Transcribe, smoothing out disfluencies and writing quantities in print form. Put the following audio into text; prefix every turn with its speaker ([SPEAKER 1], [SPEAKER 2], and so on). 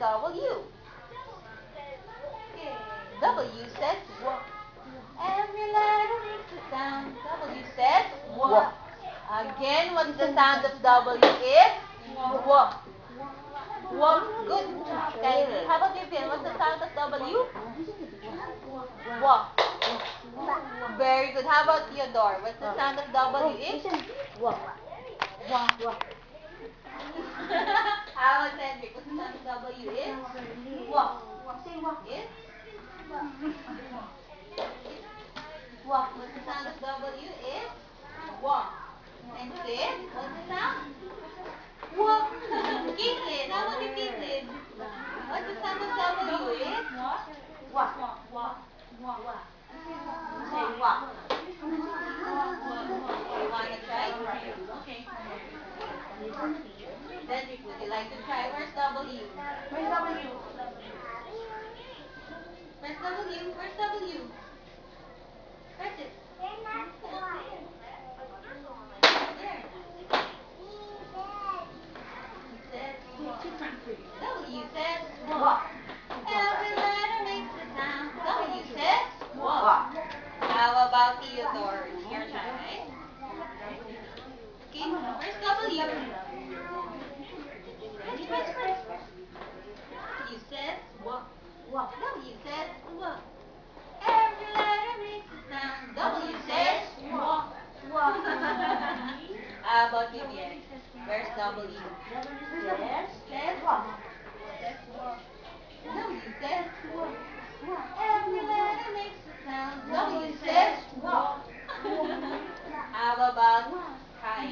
[SPEAKER 1] W. W says walk. Every letter makes a sound. W says walk. Again, what's the sound of W? It's walk. Walk. Good. Okay. How about you, Phil? What's the sound of W? Walk. Very good. How about Theodore? What's the sound of W? It's walk. Walk. How about Cedric? What's the sound of W? It's walk. Say walk. It's walk. What's the sound of W? It's walk. And Sid, what's the sound? Walk. Caitlin, how about you, Caitlin? What's the sound of W? It's walk. Say walk. You wanna try? Okay. Cedric, would you like to try? Where's W? Where's W? Where's W? Where's W? Press it. There. W says walk. Every letter makes a sound. W says walk. How about Theodore? It's your turn, right? Okay, where's W? Press. W says walk. W says walk. Every letter makes a sound. W says walk. How about Vivian? Where's W? Says walk. W says walk. Every letter makes a sound. W says walk. How about Kai?